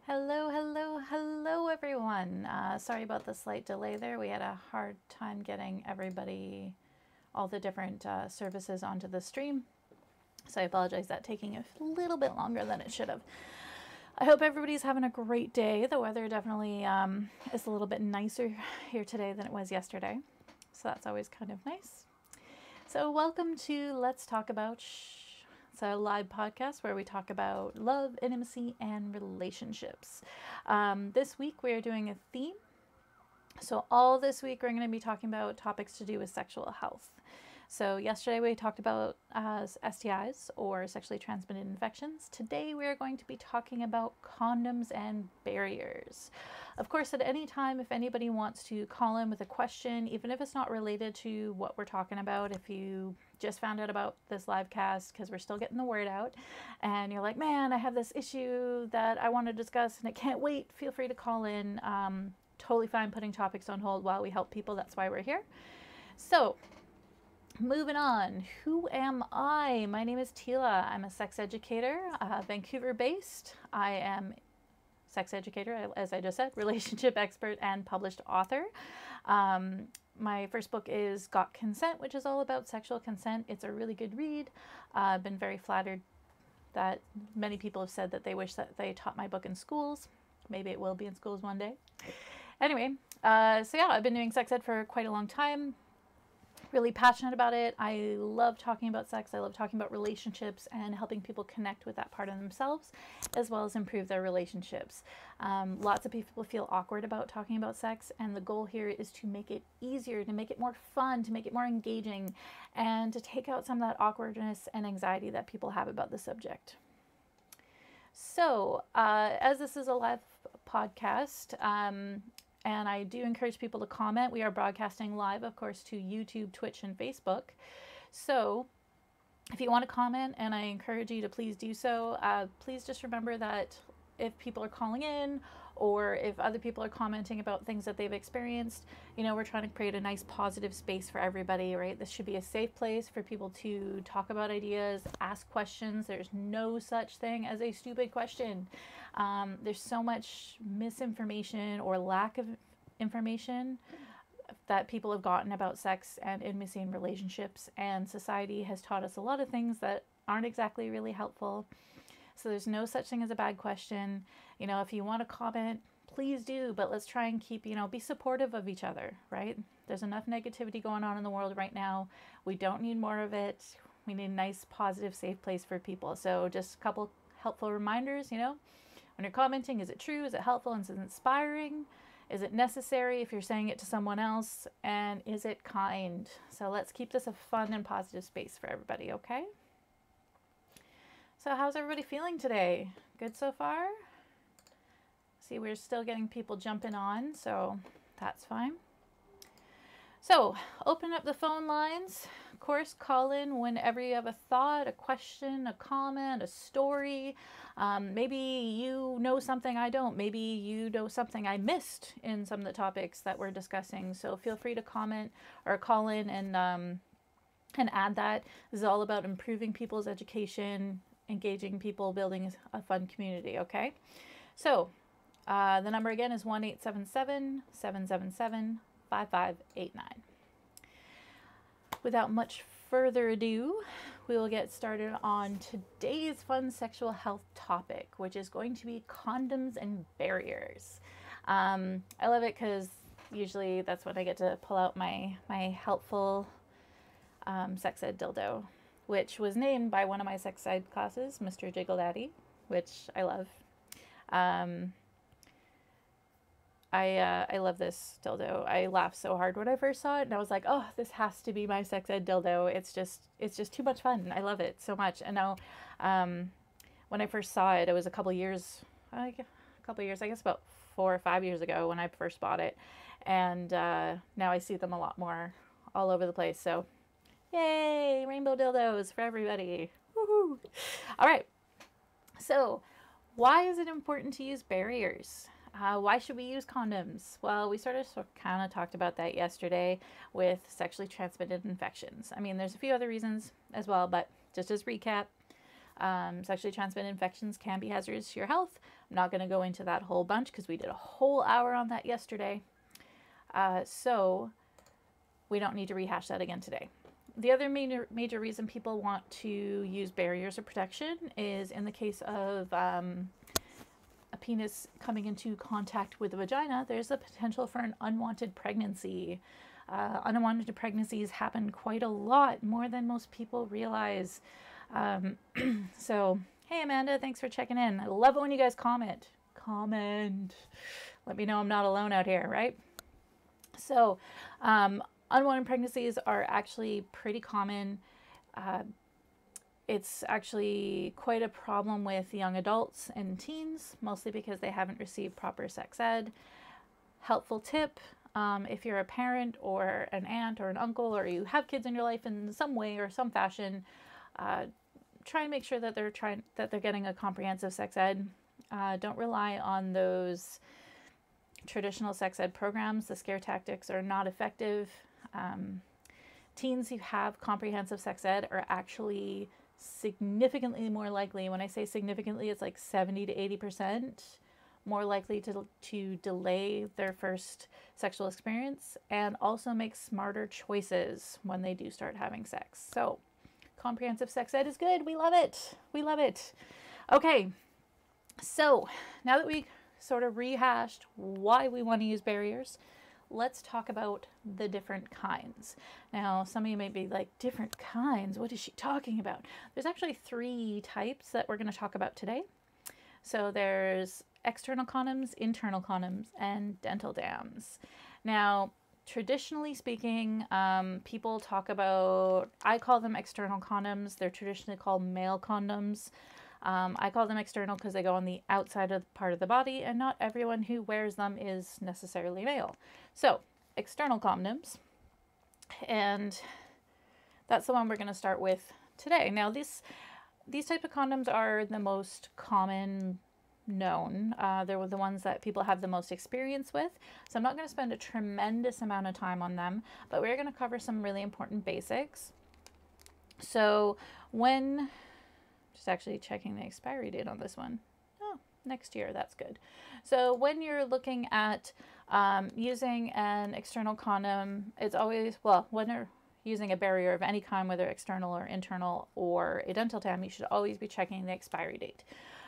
Hello, hello, hello, everyone. Sorry about the slight delay there. We had a hard time getting everybody, all the different services onto the stream. So I apologize that taking a little bit longer than it should have. I hope everybody's having a great day. The weather definitely is a little bit nicer here today than it was yesterday. So that's always kind of nice. So welcome to Let's Talk About It's a live podcast where we talk about love, intimacy, and relationships. This week we are doing a theme. So all this week we're going to be talking about topics to do with sexual health. So yesterday we talked about STIs or sexually transmitted infections. Today we are going to be talking about condoms and barriers. Of course, at any time, if anybody wants to call in with a question, even if it's not related to what we're talking about, if you just found out about this live cast because we're still getting the word out and you're like, man, I have this issue that I want to discuss and I can't wait, feel free to call in. Totally fine putting topics on hold while we help people. That's why we're here. So moving on, who am I? My name is Tila. I'm a sex educator, Vancouver based. I am sex educator, as I just said, relationship expert and published author. My first book is Got Consent, which is all about sexual consent. It's a really good read. I've been very flattered that many people have said that they wish that they taught my book in schools. Maybe it will be in schools one day. Anyway, so yeah, I've been doing sex ed for quite a long time. Really passionate about it. I love talking about sex. I love talking about relationships and helping people connect with that part of themselves as well as improve their relationships. Lots of people feel awkward about talking about sex, and the goal here is to make it easier, to make it more fun, to make it more engaging, and to take out some of that awkwardness and anxiety that people have about the subject. So, as this is a live podcast, and I do encourage people to comment. We are broadcasting live, of course, to YouTube, Twitch, and Facebook. So if you want to comment, and I encourage you to please do so, please just remember that if people are calling in or if other people are commenting about things that they've experienced, you know, we're trying to create a nice positive space for everybody, right? This should be a safe place for people to talk about ideas, ask questions. There's no such thing as a stupid question. There's so much misinformation or lack of information that people have gotten about sex and intimacy and relationships, and society has taught us a lot of things that aren't exactly really helpful. So there's no such thing as a bad question. You know, if you want to comment, please do, but let's try and keep, you know, be supportive of each other, right? There's enough negativity going on in the world right now. We don't need more of it. We need a nice, positive, safe place for people. So just a couple helpful reminders, you know, when you're commenting, is it true? Is it helpful? Is it inspiring? Is it necessary if you're saying it to someone else? And is it kind? So let's keep this a fun and positive space for everybody, okay? So how's everybody feeling today? Good so far? See, we're still getting people jumping on, so that's fine. So open up the phone lines. Of course, call in whenever you have a thought, a question, a comment, a story. Maybe you know something I don't. Maybe you know something I missed in some of the topics that we're discussing. So feel free to comment or call in and add that. This is all about improving people's education, engaging people, building a fun community, okay? So the number again is 1-877-777-5589. Without much further ado, we will get started on today's fun sexual health topic, which is going to be condoms and barriers. I love it because usually that's when I get to pull out my helpful sex ed dildo, which was named by one of my sex ed classes, Mr. Jiggle Daddy, which I love. I love this dildo. I laughed so hard when I first saw it, and I was like, oh, this has to be my sex ed dildo. It's just too much fun. I love it so much. And now, when I first saw it, it was a couple years, I guess about 4 or 5 years ago when I first bought it. And now I see them a lot more all over the place. So yay, rainbow dildos for everybody. Woohoo! All right. So why is it important to use barriers? Why should we use condoms? Well, we kind of talked about that yesterday with sexually transmitted infections. I mean, there's a few other reasons as well, but just as recap, sexually transmitted infections can be hazardous to your health, I'm not going to go into that whole bunch because we did a whole hour on that yesterday. So we don't need to rehash that again today. The other major reason people want to use barriers of protection is in the case of a penis coming into contact with the vagina, there's a potential for an unwanted pregnancy. Unwanted pregnancies happen quite a lot, more than most people realize. So, hey Amanda, thanks for checking in. I love it when you guys comment. Let me know I'm not alone out here, right? So, unwanted pregnancies are actually pretty common. It's actually quite a problem with young adults and teens, mostly because they haven't received proper sex ed. Helpful tip, if you're a parent or an aunt or an uncle, or you have kids in your life in some way or some fashion, try and make sure that they're getting a comprehensive sex ed. Don't rely on those traditional sex ed programs. The scare tactics are not effective. Teens who have comprehensive sex ed are actually significantly more likely, when I say significantly, it's like 70 to 80% more likely to delay their first sexual experience and also make smarter choices when they do start having sex. So comprehensive sex ed is good. We love it. We love it. Okay, so now that we sort of rehashed why we want to use barriers, let's talk about the different kinds. Now, some of you may be like, different kinds? What is she talking about? There's actually 3 types that we're going to talk about today. So there's external condoms, internal condoms, and dental dams. Now, traditionally speaking, people talk about, I call them external condoms. They're traditionally called male condoms. I call them external because they go on the outside of the part of the body, and not everyone who wears them is necessarily male. So, external condoms, and that's the one we're going to start with today. Now, these type of condoms are the most common known. They're the ones that people have the most experience with. So I'm not going to spend a tremendous amount of time on them, but we're going to cover some really important basics. So just actually checking the expiry date on this one. Oh, next year, that's good. So when you're looking at using an external condom, it's always, well, when you're using a barrier of any kind, whether external or internal or a dental dam, you should always be checking the expiry date.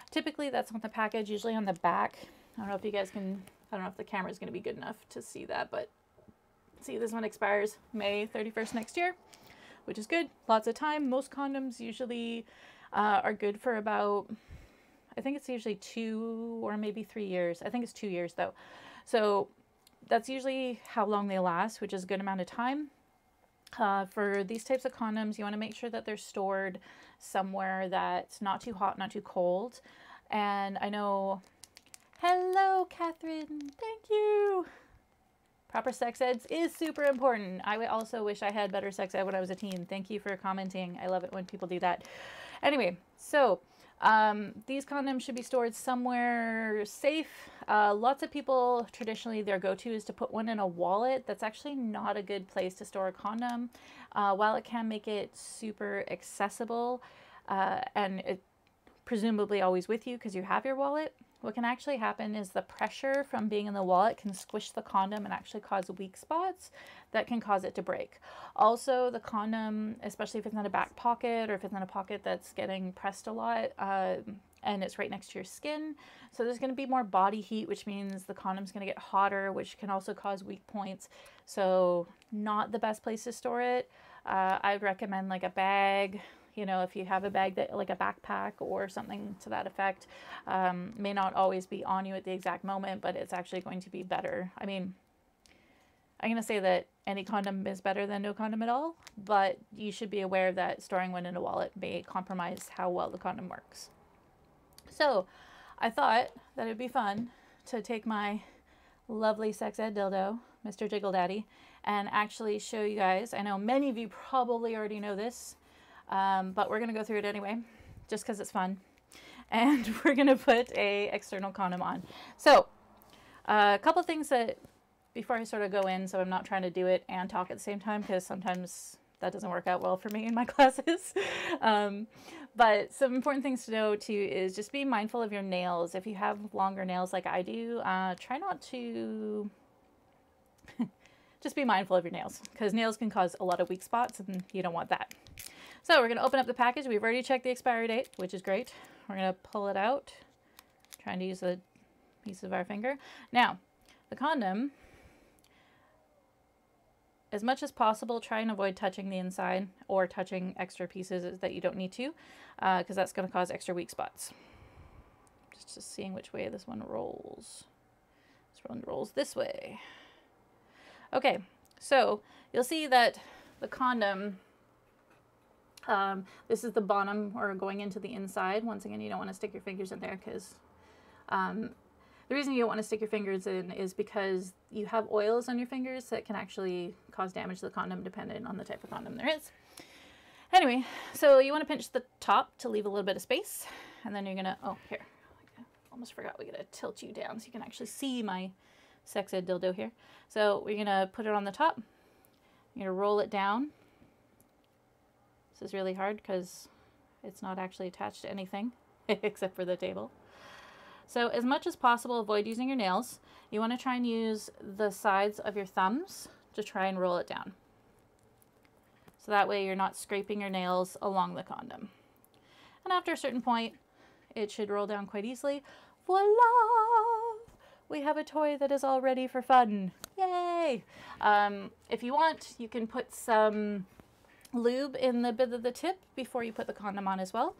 Typically that's on the package, usually on the back. I don't know if you guys can, I don't know if the camera is going to be good enough to see that, but see, this one expires May 31st next year, which is good. Lots of time. Most condoms usually are good for about, I think it's usually 2 or maybe 3 years. I think it's 2 years though. So that's usually how long they last, which is a good amount of time. For these types of condoms, you want to make sure that they're stored somewhere that's not too hot, not too cold. And I know, hello Catherine, thank you. Proper sex ed is super important. I also wish I had better sex ed when I was a teen. Thank you for commenting. I love it when people do that. Anyway, so these condoms should be stored somewhere safe. Lots of people, traditionally, their go-to is to put one in a wallet. That's actually not a good place to store a condom. While it can make it super accessible and it presumably always with you because you have your wallet, what can actually happen is the pressure from being in the wallet can squish the condom and actually cause weak spots that can cause it to break. Also, the condom, especially if it's in a back pocket or if it's in a pocket that's getting pressed a lot and it's right next to your skin, so there's going to be more body heat, which means the condom's going to get hotter, which can also cause weak points. So not the best place to store it. I'd recommend like a bag. You know, if you have a bag that, like a backpack or something to that effect, may not always be on you at the exact moment, but it's actually going to be better. I mean, I'm going to say that any condom is better than no condom at all, but you should be aware that storing one in a wallet may compromise how well the condom works. So I thought that it'd be fun to take my lovely sex ed dildo, Mr. Jiggle Daddy, and actually show you guys. I know many of you probably already know this, but we're going to go through it anyway, just because it's fun. And we're going to put a external condom on. So a couple things that, before I sort of go in, so I'm not trying to do it and talk at the same time, because sometimes that doesn't work out well for me in my classes. But some important things to know too is just be mindful of your nails. If you have longer nails like I do, try not to just be mindful of your nails, because nails can cause a lot of weak spots and you don't want that. So we're going to open up the package. We've already checked the expiry date, which is great. We're going to pull it out, trying to use the piece of our finger. Now, the condom, as much as possible, try and avoid touching the inside or touching extra pieces that you don't need to, because that's going to cause extra weak spots. Just seeing which way this one rolls. This one rolls this way. Okay, so you'll see that the condom, this is the bottom, or going into the inside. Once again, you don't want to stick your fingers in there, because the reason you don't want to stick your fingers in is because you have oils on your fingers that can actually cause damage to the condom, depending on the type of condom there is. Anyway, so you want to pinch the top to leave a little bit of space, and then you're gonna, oh, here, I almost forgot, we gotta tilt you down so you can actually see my sex ed dildo here. So we're gonna put it on the top. You're gonna roll it down. This is really hard because it's not actually attached to anything except for the table. So as much as possible, avoid using your nails. You want to try and use the sides of your thumbs to try and roll it down. So that way you're not scraping your nails along the condom. And after a certain point, it should roll down quite easily. Voila! We have a toy that is all ready for fun. Yay! If you want, you can put some lube in the bit of the tip before you put the condom on as well.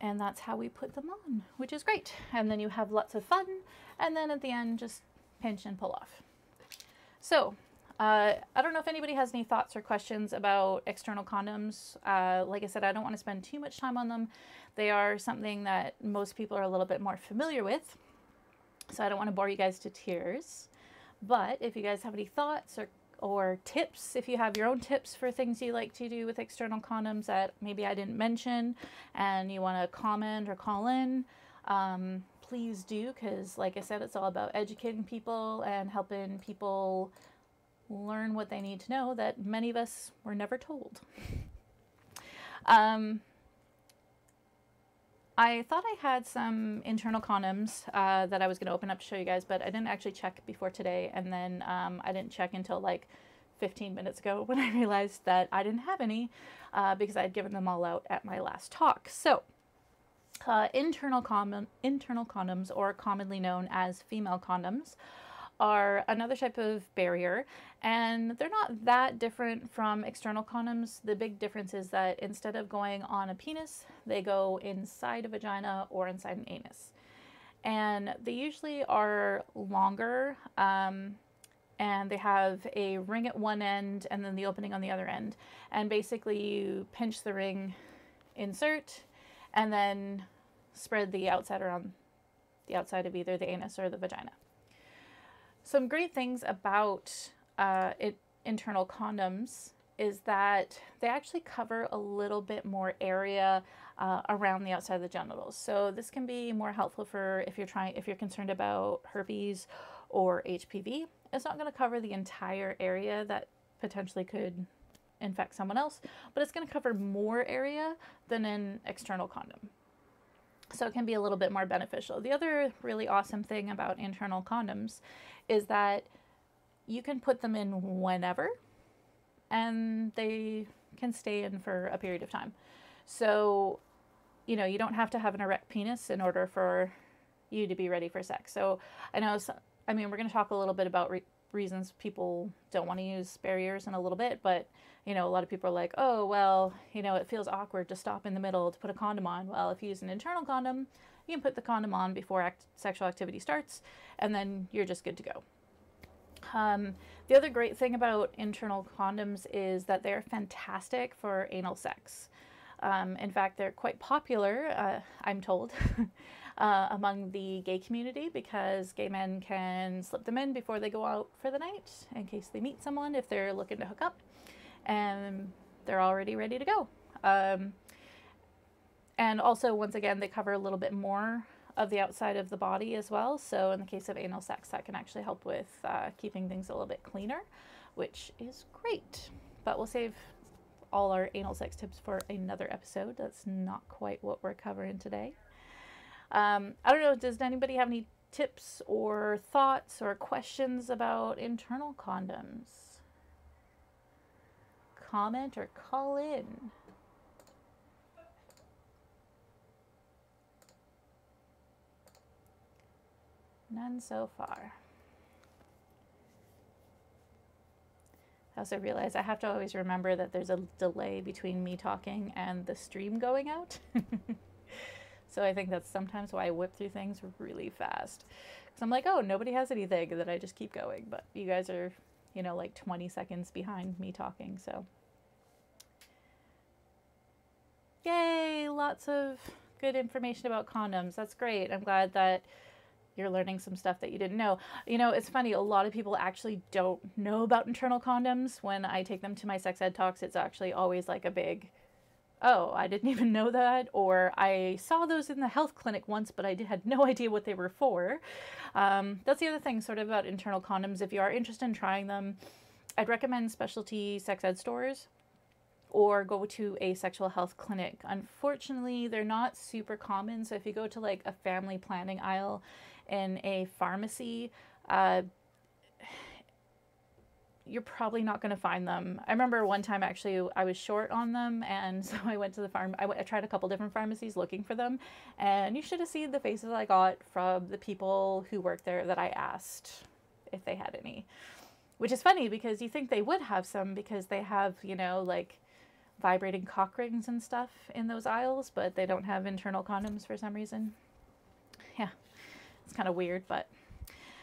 And that's how we put them on, which is great. And then you have lots of fun. And then at the end, just pinch and pull off. So I don't know if anybody has any thoughts or questions about external condoms. Like I said, I don't want to spend too much time on them. They are something that most people are a little bit more familiar with. So I don't want to bore you guys to tears. But if you guys have any thoughts or tips, if you have your own tips for things you like to do with external condoms that maybe I didn't mention and you want to comment or call in, please do, because like I said, it's all about educating people and helping people learn what they need to know that many of us were never told. I thought I had some internal condoms that I was going to open up to show you guys, but I didn't actually check before today, and then I didn't check until like 15 minutes ago when I realized that I didn't have any because I had given them all out at my last talk. So internal condoms, or commonly known as female condoms, are another type of barrier, and they're not that different from external condoms. The big difference is that instead of going on a penis, they go inside a vagina or inside an anus. And they usually are longer, and they have a ring at one end and then the opening on the other end. And basically you pinch the ring, insert, and then spread the outside around the outside of either the anus or the vagina. Some great things about internal condoms is that they actually cover a little bit more area around the outside of the genitals. So this can be more helpful for if you're concerned about herpes or HPV. It's not going to cover the entire area that potentially could infect someone else, but it's going to cover more area than an external condom. So it can be a little bit more beneficial. The other really awesome thing about internal condoms is that you can put them in whenever and they can stay in for a period of time. So, you know, you don't have to have an erect penis in order for you to be ready for sex. So I know, I mean, we're going to talk a little bit about reasons people don't want to use barriers in a little bit, but you know, a lot of people are like, oh, well, you know, it feels awkward to stop in the middle to put a condom on. Well, if you use an internal condom, you can put the condom on before sexual activity starts, and then you're just good to go. The other great thing about internal condoms is that they're fantastic for anal sex. In fact, they're quite popular, I'm told, among the gay community, because gay men can slip them in before they go out for the night in case they meet someone if they're looking to hook up, and they're already ready to go. And also, once again, they cover a little bit more of the outside of the body as well. So in the case of anal sex, that can actually help with keeping things a little bit cleaner, which is great. but we'll save all our anal sex tips for another episode. That's not quite what we're covering today. I don't know, does anybody have any tips or thoughts or questions about internal condoms? Comment or call in. None so far. I also realize I have to always remember that there's a delay between me talking and the stream going out. So I think that's sometimes why I whip through things really fast. Because I'm like, oh, nobody has anything, and then I just keep going. But you guys are, you know, like 20 seconds behind me talking, so. Yay, lots of good information about condoms. That's great. I'm glad that you're learning some stuff that you didn't know. You know, it's funny, a lot of people actually don't know about internal condoms. When I take them to my sex ed talks, it's actually always like a big, oh, I didn't even know that, or I saw those in the health clinic once, but I had no idea what they were for. That's the other thing sort of about internal condoms. If you are interested in trying them, I'd recommend specialty sex ed stores or go to a sexual health clinic. Unfortunately, they're not super common. So if you go to like a family planning aisle in a pharmacy, you're probably not going to find them. I remember one time actually I was short on them, and so I went to the I tried a couple different pharmacies looking for them, and you should have seen the faces I got from the people who worked there that I asked if they had any. Which is funny because you think they would have some because they have, you know, like vibrating cock rings and stuff in those aisles, but they don't have internal condoms for some reason. Yeah, it's kind of weird, but.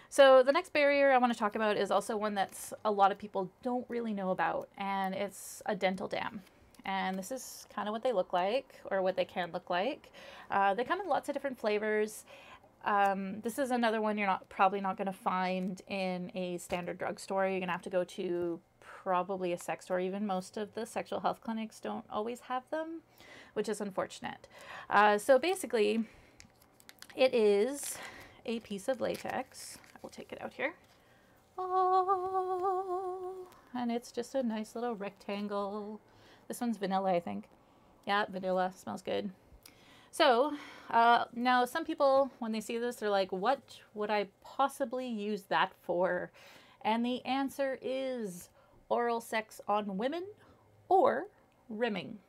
So the next barrier I want to talk about is also one that's a lot of people don't really know about, and it's a dental dam. And this is kind of what they look like, or what they can look like. They come in lots of different flavors. This is another one you're probably not going to find in a standard drugstore. You're going to have to go to probably a sex store. Even most of the sexual health clinics don't always have them, which is unfortunate. So basically, it is a piece of latex. I will take it out here. Oh, and it's just a nice little rectangle. This one's vanilla, I think. Yeah, vanilla. Smells good. So now some people, when they see this, they're like, what would I possibly use that for? And the answer is oral sex on women or rimming.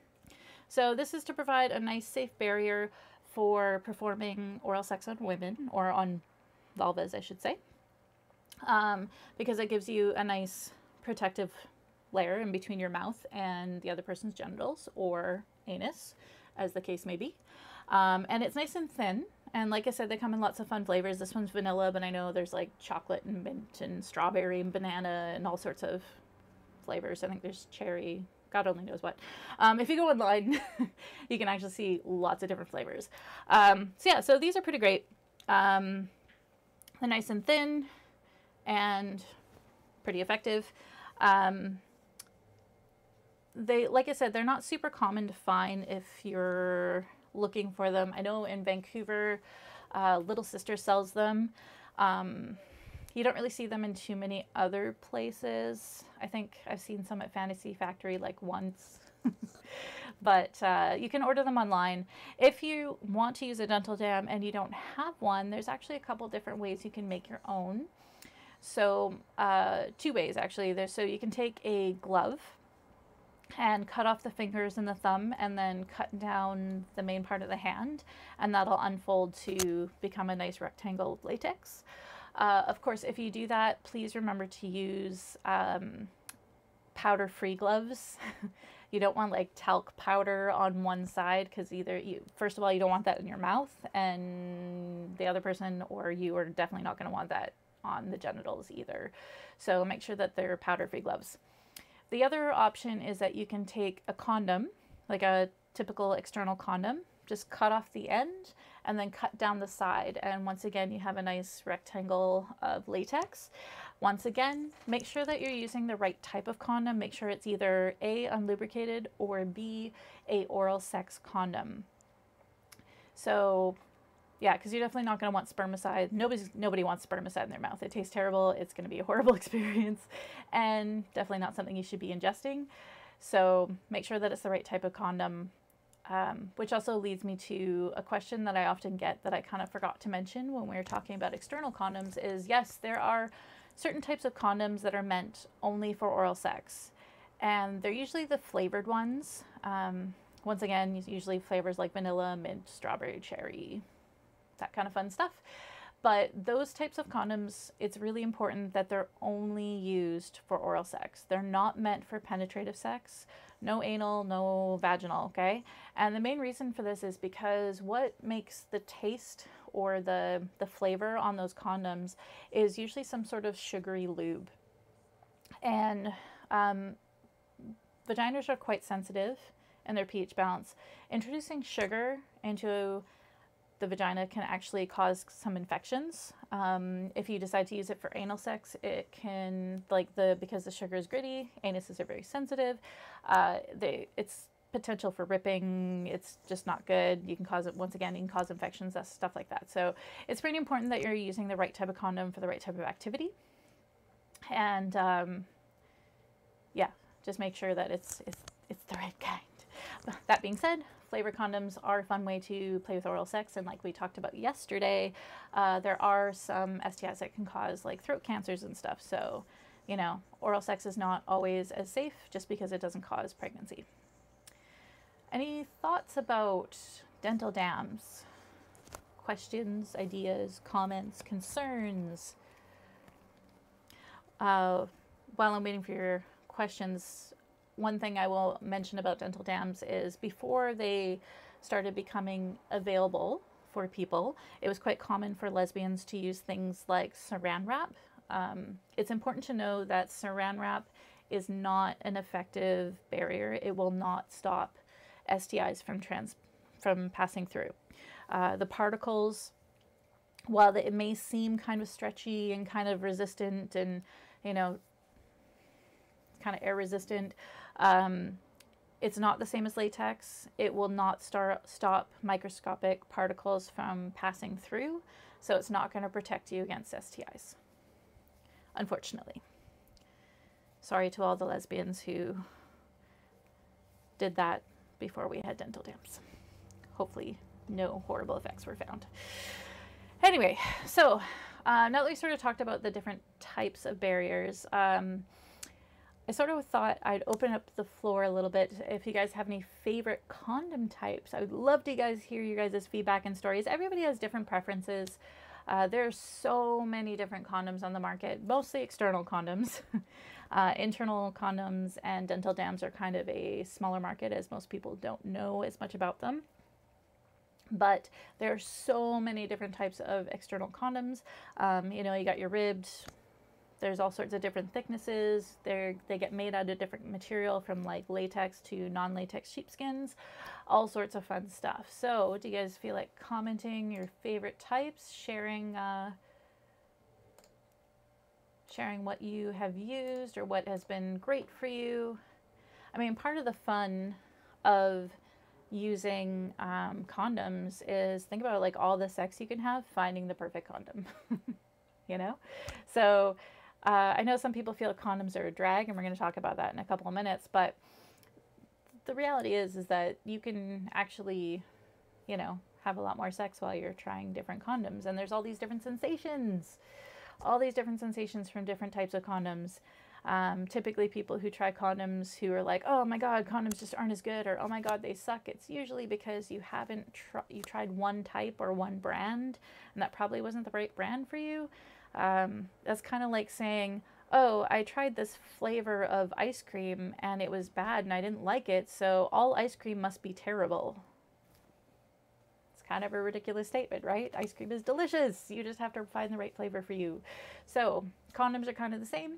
So this is to provide a nice safe barrier for performing oral sex on women, or on vulvas, I should say, because it gives you a nice protective layer in between your mouth and the other person's genitals or anus, as the case may be. And it's nice and thin. And like I said, they come in lots of fun flavors. This one's vanilla, but I know there's like chocolate and mint and strawberry and banana and all sorts of flavors. I think there's cherry, God only knows what. If you go online, you can actually see lots of different flavors. So yeah, so these are pretty great. They're nice and thin and pretty effective. They, like I said, they're not super common to find if you're looking for them. I know in Vancouver, Little Sister sells them. You don't really see them in too many other places. I think I've seen some at Fantasy Factory like once. But you can order them online. If you want to use a dental dam and you don't have one, there's actually a couple different ways you can make your own. So two ways actually. So you can take a glove and cut off the fingers and the thumb, and then cut down the main part of the hand, and that'll unfold to become a nice rectangle of latex. Of course, if you do that, please remember to use powder-free gloves. You don't want like talc powder on one side, because either first of all, you don't want that in your mouth, and the other person or you are definitely not going to want that on the genitals either. So make sure that they're powder-free gloves. The other option is that you can take a condom, like a typical external condom, just cut off the end and then cut down the side. And once again, you have a nice rectangle of latex. Once again, make sure that you're using the right type of condom. Make sure it's either A, unlubricated, or B, a oral sex condom. So Yeah, because you're definitely not going to want spermicide. Nobody wants spermicide in their mouth. It tastes terrible. It's going to be a horrible experience, and definitely not something you should be ingesting. So make sure that it's the right type of condom, which also leads me to a question that I often get that I kind of forgot to mention when we were talking about external condoms is, yes, there are certain types of condoms that are meant only for oral sex, and they're usually the flavored ones. Once again, usually flavors like vanilla, mint, strawberry, cherry, that kind of fun stuff. But those types of condoms, it's really important that they're only used for oral sex. They're not meant for penetrative sex. No anal, no vaginal, okay? And the main reason for this is because what makes the taste or the flavor on those condoms is usually some sort of sugary lube. And vaginas are quite sensitive in their pH balance. Introducing sugar into the vagina can actually cause some infections. If you decide to use it for anal sex, it can, because the sugar is gritty, anuses are very sensitive, it's potential for ripping, it's just not good. You can cause it, once again, you can cause infections, stuff like that. So it's pretty important that you're using the right type of condom for the right type of activity. And yeah, just make sure that it's the right kind. That being said, flavor condoms are a fun way to play with oral sex, and like we talked about yesterday, there are some STIs that can cause like throat cancers and stuff. So, you know, oral sex is not always as safe just because it doesn't cause pregnancy. Any thoughts about dental dams? Questions, ideas, comments, concerns? While I'm waiting for your questions, one thing I will mention about dental dams is before they started becoming available for people, it was quite common for lesbians to use things like saran wrap. It's important to know that saran wrap is not an effective barrier. It will not stop STIs from passing through. The particles, while it may seem kind of stretchy and kind of resistant and, you know, kind of air resistant, it's not the same as latex. It will not stop microscopic particles from passing through, so it's not going to protect you against STIs, unfortunately. Sorry to all the lesbians who did that before we had dental dams. Hopefully no horrible effects were found. Anyway, so now that we sort of talked about the different types of barriers, I sort of thought I'd open up the floor a little bit. If you guys have any favorite condom types, I would love to hear you guys' feedback and stories. Everybody has different preferences. There's so many different condoms on the market, mostly external condoms. Internal condoms and dental dams are kind of a smaller market, as most people don't know as much about them. But there are so many different types of external condoms. You know, you got your ribbed. There's all sorts of different thicknesses. They get made out of different material, from like latex to non-latex sheepskins, all sorts of fun stuff. So do you guys feel like commenting your favorite types, sharing what you have used or what has been great for you? I mean, part of the fun of using condoms is, think about like all the sex you can have finding the perfect condom. You know? So I know some people feel condoms are a drag, and we're going to talk about that in a couple of minutes, but the reality is that you can actually, you know, have a lot more sex while you're trying different condoms, and there's all these different sensations from different types of condoms. Typically people who try condoms who are like, oh my god, condoms just aren't as good, or oh my god, they suck, it's usually because you haven't you tried one type or one brand, and that probably wasn't the right brand for you. That's kind of like saying, oh, I tried this flavor of ice cream and it was bad and I didn't like it, so all ice cream must be terrible. It's kind of a ridiculous statement, right? Ice cream is delicious. You just have to find the right flavor for you. So condoms are kind of the same.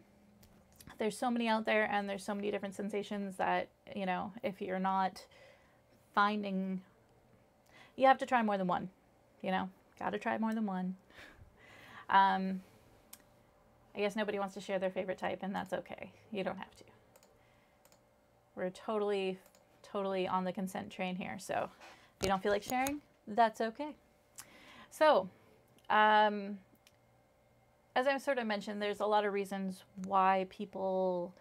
There's so many out there, and there's so many different sensations that, you know, if you're not finding, you have to try more than one, you know, got to try more than one. I guess nobody wants to share their favorite type, and that's okay. You don't have to. We're totally on the consent train here, so if you don't feel like sharing, that's okay. So, as I sort of mentioned, there's a lot of reasons why people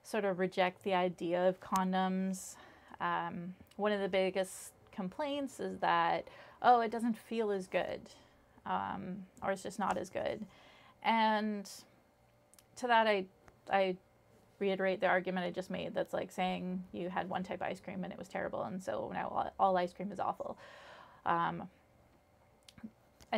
sort of reject the idea of condoms. One of the biggest complaints is that, oh, it doesn't feel as good, or it's just not as good. And to that, I reiterate the argument I just made. That's like saying you had one type of ice cream and it was terrible, and so now all ice cream is awful. I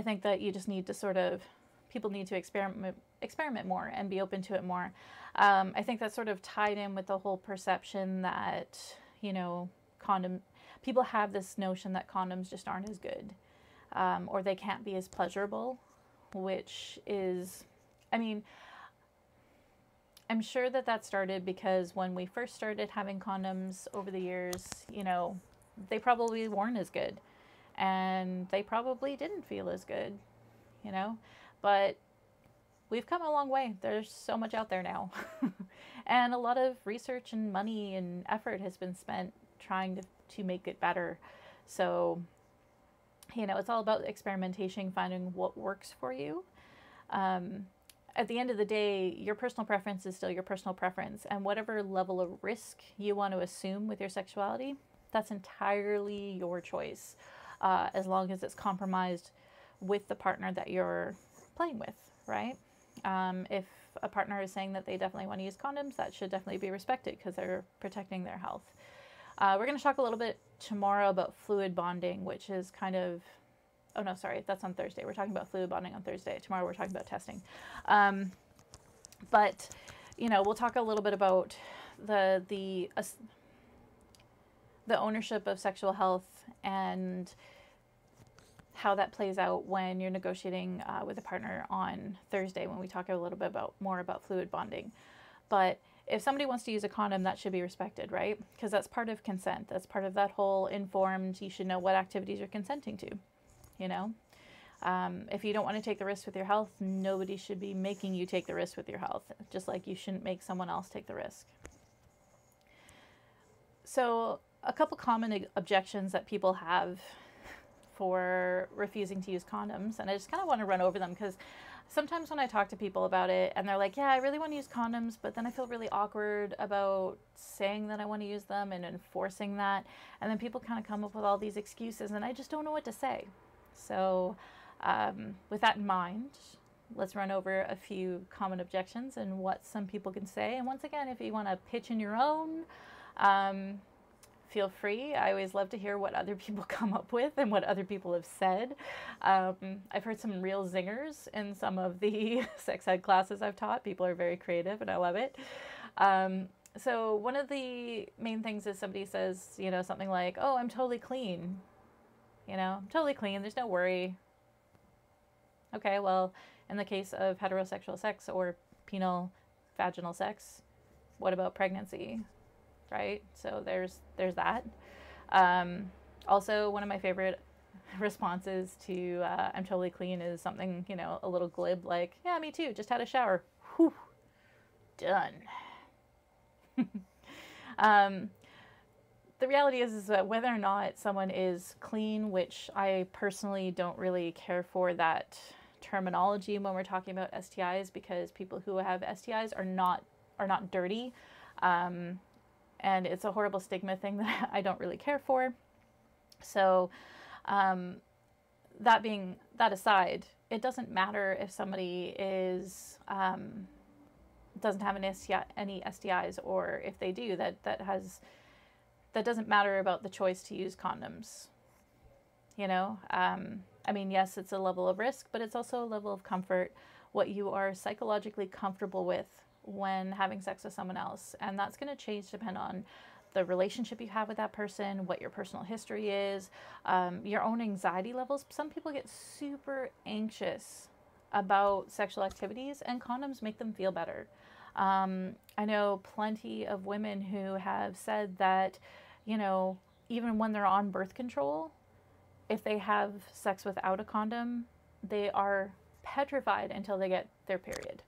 think that you just need to sort of, people need to experiment more and be open to it more. I think that's sort of tied in with the whole perception that, you know, people have this notion that condoms just aren't as good, or they can't be as pleasurable, which is, I mean, I'm sure that started because when we first started having condoms over the years, you know, they probably weren't as good and they probably didn't feel as good, you know, but we've come a long way. There's so much out there now. And a lot of research and money and effort has been spent trying to make it better. So, you know, it's all about experimentation, finding what works for you. At the end of the day, your personal preference is still your personal preference, and whatever level of risk you want to assume with your sexuality, that's entirely your choice, as long as it's compromised with the partner that you're playing with, right? If a partner is saying that they definitely want to use condoms, that should definitely be respected because they're protecting their health. We're going to talk a little bit tomorrow about fluid bonding, which is kind of, oh no, sorry, that's on Thursday. We're talking about fluid bonding on Thursday. Tomorrow we're talking about testing. But, you know, we'll talk a little bit about the ownership of sexual health and how that plays out when you're negotiating with a partner on Thursday when we talk a little bit more about fluid bonding. But if somebody wants to use a condom, that should be respected, right? Because that's part of consent. That's part of that whole informed, you should know what activities you're consenting to, you know? If you don't want to take the risk with your health, nobody should be making you take the risk with your health, just like you shouldn't make someone else take the risk. So a couple common objections that people have for refusing to use condoms, and I just kind of want to run over them because sometimes when I talk to people about it and they're like, yeah, I really want to use condoms, but then I feel really awkward about saying that I want to use them and enforcing that, and then people kind of come up with all these excuses and I just don't know what to say. So with that in mind, let's run over a few common objections and what some people can say. And once again, if you want to pitch in your own, feel free. I always love to hear what other people come up with and what other people have said. I've heard some real zingers in some of the sex ed classes I've taught. People are very creative and I love it. So one of the main things is somebody says, you know, something like, oh, I'm totally clean. You know, I'm totally clean. There's no worry. Okay, well, in the case of heterosexual sex or penile vaginal sex, what about pregnancy? Right? So there's that. Also, one of my favorite responses to I'm totally clean is something, you know, a little glib like, yeah, me too, just had a shower. Whew, done. The reality is that whether or not someone is clean, which I personally don't really care for that terminology when we're talking about STIs, because people who have STIs are not dirty. And it's a horrible stigma thing that I don't really care for. So that aside, it doesn't matter if somebody is doesn't have any STIs, or if they do, that doesn't matter about the choice to use condoms. You know, I mean, yes, it's a level of risk, but it's also a level of comfort, what you are psychologically comfortable with when having sex with someone else. And that's going to change depending on the relationship you have with that person, what your personal history is, your own anxiety levels. Some people get super anxious about sexual activities, and condoms make them feel better. I know plenty of women who have said that, you know, even when they're on birth control, if they have sex without a condom, they are petrified until they get their period.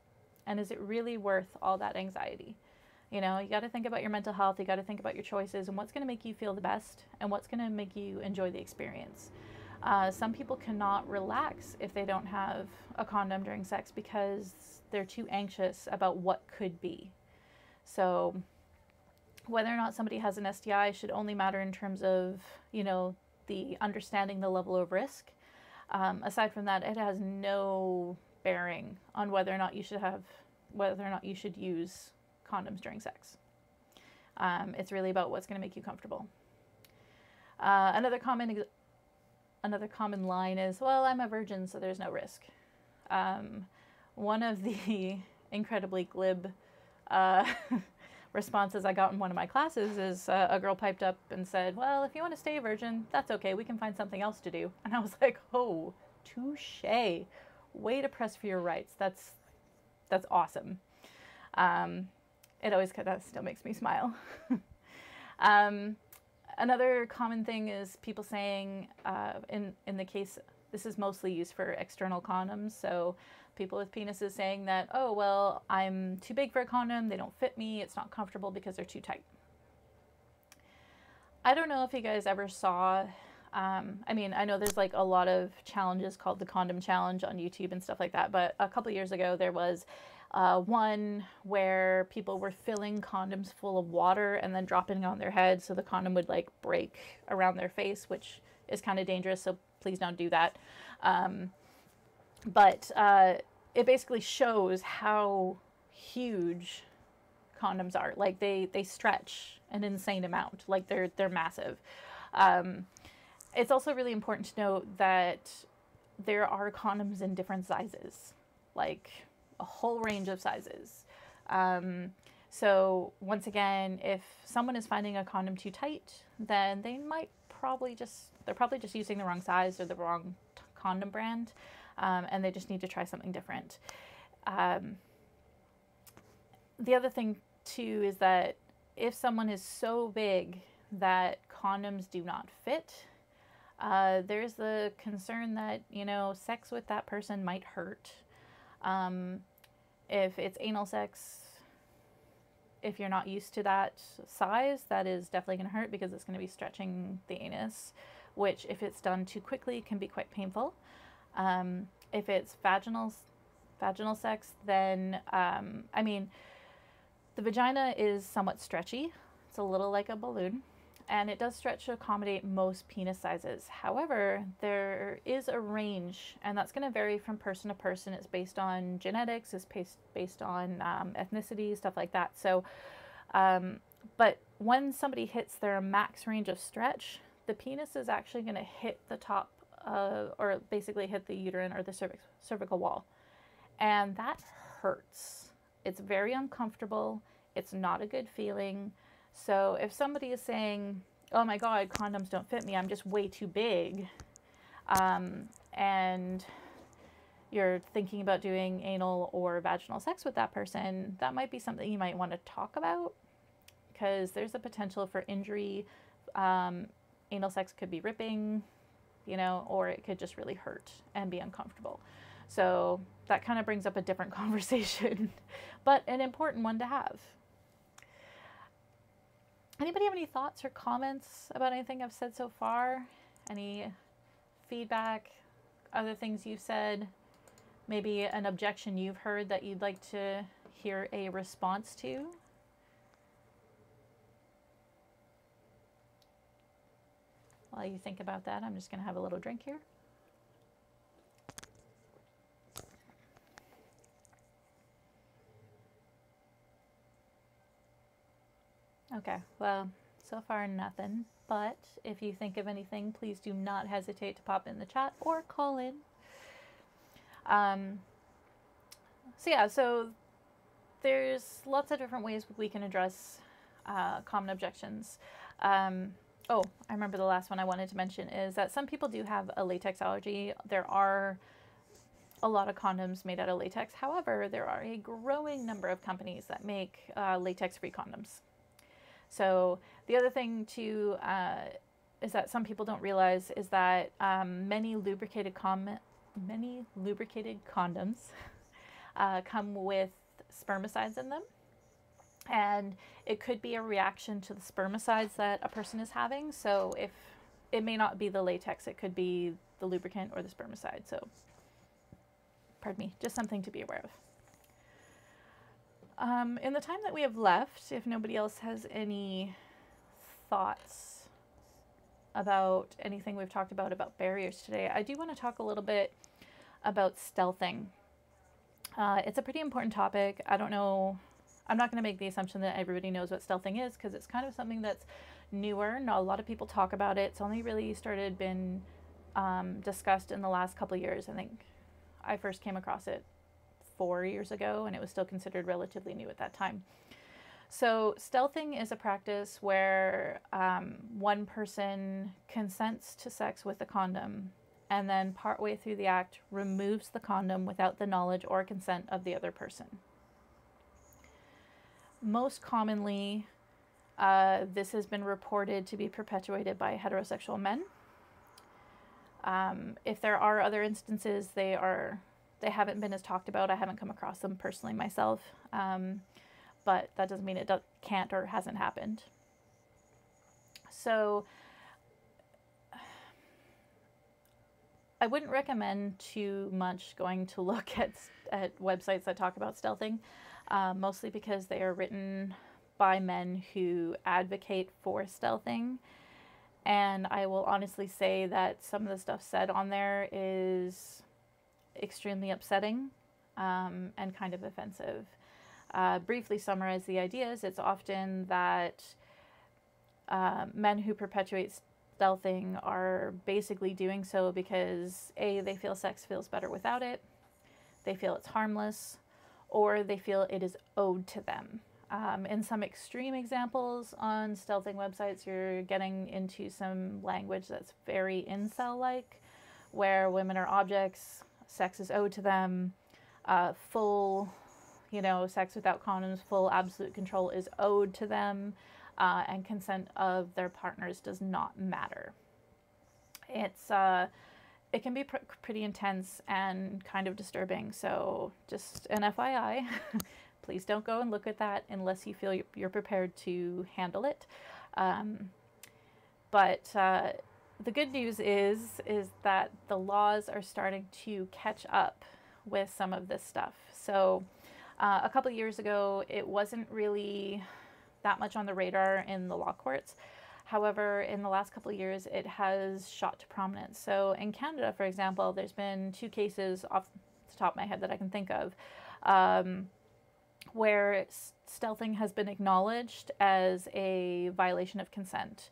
And is it really worth all that anxiety? You know, you got to think about your mental health. You got to think about your choices and what's going to make you feel the best and what's going to make you enjoy the experience. Some people cannot relax if they don't have a condom during sex because they're too anxious about what could be. So whether or not somebody has an STI should only matter in terms of, you know, the understanding the level of risk. Aside from that, it has no bearing on whether or not you should use condoms during sex. It's really about what's going to make you comfortable. Another common line is, well, I'm a virgin, so there's no risk. One of the incredibly glib responses I got in one of my classes is a girl piped up and said, well, if you want to stay a virgin, that's okay. We can find something else to do. And I was like, oh, touche. Way to press for your rights. That's awesome. That still makes me smile. Another common thing is people saying, in the case, this is mostly used for external condoms, so people with penises saying that, oh, well, I'm too big for a condom, they don't fit me, it's not comfortable because they're too tight. I don't know if you guys ever saw, I mean, I know there's like a lot of challenges called the Condom Challenge on YouTube and stuff like that, but a couple years ago there was one where people were filling condoms full of water and then dropping it on their head so the condom would like break around their face, which is kind of dangerous, so please don't do that. But it basically shows how huge condoms are. Like they stretch an insane amount. Like they're massive. It's also really important to note that there are condoms in different sizes, like a whole range of sizes. So once again, if someone is finding a condom too tight, then they're probably just using the wrong size or the wrong condom brand, and they just need to try something different. The other thing too is that if someone is so big that condoms do not fit, there's the concern that, you know, sex with that person might hurt. If it's anal sex, if you're not used to that size, that is definitely going to hurt because it's going to be stretching the anus, which if it's done too quickly can be quite painful. If it's vaginal sex, then, I mean, the vagina is somewhat stretchy. It's a little like a balloon, and it does stretch to accommodate most penis sizes. However, there is a range, and that's going to vary from person to person. It's based on genetics, it's based on ethnicity, stuff like that. So, but when somebody hits their max range of stretch, the penis is actually going to hit the top, or basically hit the uterine or the cervical wall. And that hurts. It's very uncomfortable. It's not a good feeling. So if somebody is saying, oh my God, condoms don't fit me, I'm just way too big, and you're thinking about doing anal or vaginal sex with that person, that might be something you might want to talk about, because there's a potential for injury. Anal sex could be ripping, you know, or it could just really hurt and be uncomfortable. So that kind of brings up a different conversation, but an important one to have. Anybody have any thoughts or comments about anything I've said so far? Any feedback, other things you've said, maybe an objection you've heard that you'd like to hear a response to? While you think about that, I'm just going to have a little drink here. Okay, well, so far nothing, but if you think of anything, please do not hesitate to pop in the chat or call in. So there's lots of different ways we can address common objections. Oh, I remember the last one I wanted to mention is that some people do have a latex allergy. There are a lot of condoms made out of latex. However, there are a growing number of companies that make latex-free condoms. So the other thing too is that some people don't realize is that many lubricated condoms come with spermicides in them, and it could be a reaction to the spermicides that a person is having. So if it may not be the latex, it could be the lubricant or the spermicide. So, pardon me, just something to be aware of. In the time that we have left, if nobody else has any thoughts about anything we've talked about barriers today, I do want to talk a little bit about stealthing. It's a pretty important topic. I don't know, I'm not going to make the assumption that everybody knows what stealthing is, because it's kind of something that's newer. Not a lot of people talk about it. It's only really been discussed in the last couple of years. I think I first came across it 4 years ago, and it was still considered relatively new at that time. So stealthing is a practice where one person consents to sex with a condom and then partway through the act removes the condom without the knowledge or consent of the other person. Most commonly, this has been reported to be perpetuated by heterosexual men. If there are other instances, they haven't been as talked about. I haven't come across them personally myself, but that doesn't mean it can't or hasn't happened. So I wouldn't recommend too much going to look at websites that talk about stealthing, mostly because they are written by men who advocate for stealthing. And I will honestly say that some of the stuff said on there is extremely upsetting and kind of offensive. Briefly summarize the ideas, it's often that men who perpetuate stealthing are basically doing so because A, they feel sex feels better without it, they feel it's harmless, or they feel it is owed to them. In some extreme examples on stealthing websites, you're getting into some language that's very incel-like, where women are objects, sex is owed to them, full, sex without condoms, full absolute control is owed to them, and consent of their partners does not matter. It can be pretty intense and kind of disturbing, so just an FYI, please don't go and look at that unless you feel you're prepared to handle it. But the good news is that the laws are starting to catch up with some of this stuff. So a couple of years ago, it wasn't really that much on the radar in the law courts. However, in the last couple of years, it has shot to prominence. So in Canada, for example, there's been 2 cases off the top of my head that I can think of, where stealthing has been acknowledged as a violation of consent.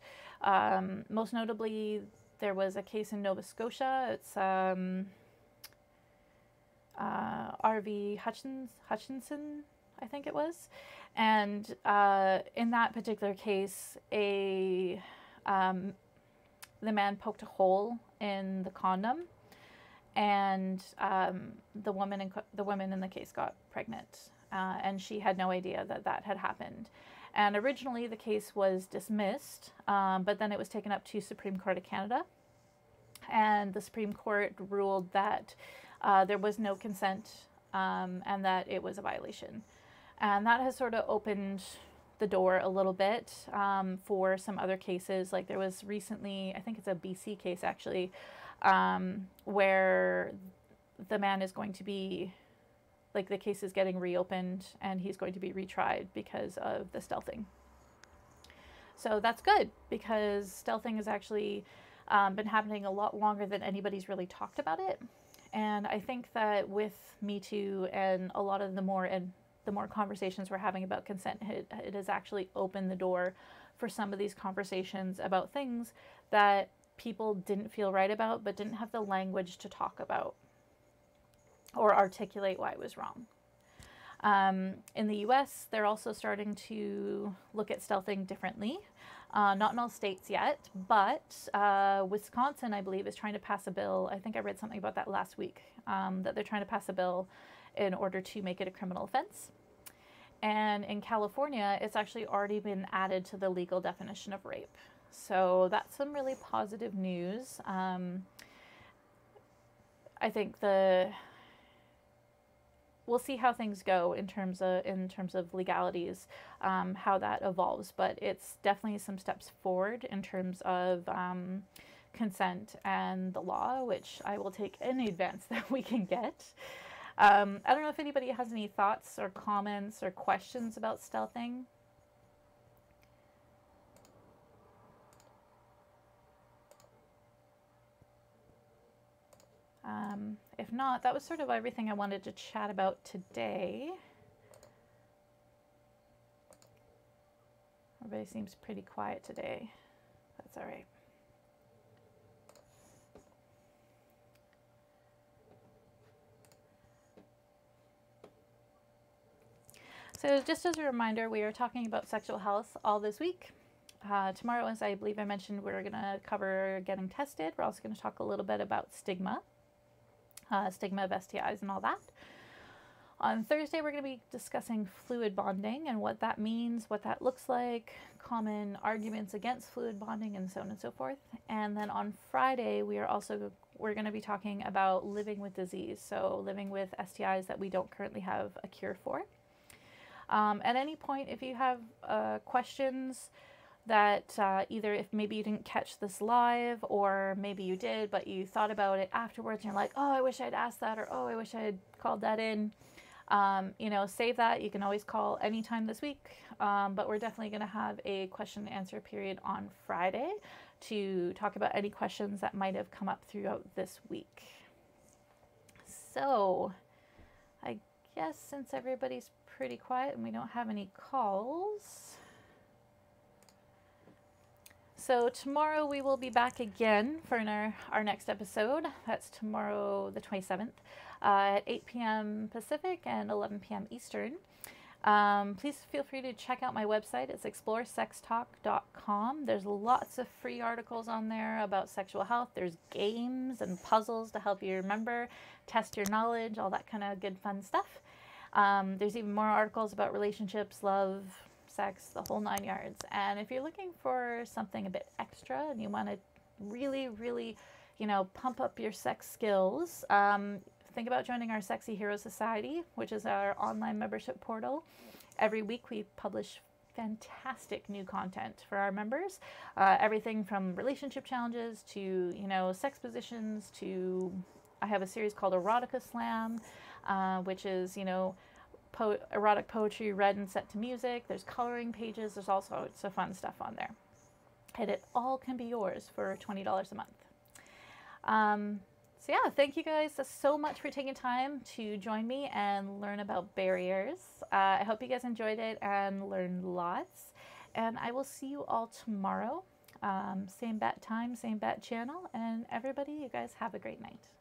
Most notably, there was a case in Nova Scotia. It's R.V. Hutchinson, I think it was. And in that particular case, the man poked a hole in the condom, and the woman in the case got pregnant, and she had no idea that had happened. And originally the case was dismissed, but then it was taken up to Supreme Court of Canada, and the Supreme Court ruled that there was no consent and that it was a violation. And that has sort of opened the door a little bit for some other cases. Like there was recently, I think it's a BC case actually, where the man is going to be, like the case is getting reopened and he's going to be retried because of the stealthing. So that's good, because stealthing has actually been happening a lot longer than anybody's really talked about it. And I think that with Me Too and a lot of the more conversations we're having about consent, it has actually opened the door for some of these conversations about things that people didn't feel right about, but didn't have the language to talk about or articulate why it was wrong. In the US, they're also starting to look at stealthing differently. Not in all states yet, but Wisconsin, I believe, is trying to pass a bill. I think I read something about that last week, that they're trying to pass a bill in order to make it a criminal offense. And in California, it's actually already been added to the legal definition of rape. So that's some really positive news. I think we'll see how things go in terms of legalities, how that evolves. But it's definitely some steps forward in terms of consent and the law, which I will take any advance that we can get. I don't know if anybody has any thoughts or comments or questions about stealthing. If not, that was sort of everything I wanted to chat about today. Everybody seems pretty quiet today. That's all right. So just as a reminder, we are talking about sexual health all this week. Tomorrow, as I believe I mentioned, we're going to cover getting tested. We're also going to talk a little bit about stigma of STIs and all that. On Thursday, we're going to be discussing fluid bonding and what that means, what that looks like, common arguments against fluid bonding, and so on and so forth. And then on Friday, we're going to be talking about living with disease, so living with STIs that we don't currently have a cure for. At any point, if you have questions that either if maybe you didn't catch this live, or maybe you did but you thought about it afterwards and you're like, oh, I wish I'd asked that, or oh, I wish I had called that in, you know, save that. You can always call anytime this week, but we're definitely going to have a question and answer period on Friday to talk about any questions that might have come up throughout this week. So I guess since everybody's pretty quiet and we don't have any calls, so tomorrow we will be back again for our next episode. That's tomorrow the 27th at 8 p.m. Pacific and 11 p.m. Eastern. Please feel free to check out my website. It's exploresextalk.com. There's lots of free articles on there about sexual health. There's games and puzzles to help you remember, test your knowledge, all that kind of good fun stuff. There's even more articles about relationships, love, sex, the whole 9 yards. And if you're looking for something a bit extra and you want to really, really, you know, pump up your sex skills, think about joining our Sexy Hero Society, which is our online membership portal. Every week we publish fantastic new content for our members. Everything from relationship challenges to, you know, sex positions to, I have a series called Erotica Slam, which is, you know, erotic poetry read and set to music. There's coloring pages. There's all sorts of fun stuff on there. And it all can be yours for $20 a month. So yeah, thank you guys so much for taking time to join me and learn about barriers. I hope you guys enjoyed it and learned lots. And I will see you all tomorrow. Same bat time, same bat channel. And everybody, you guys have a great night.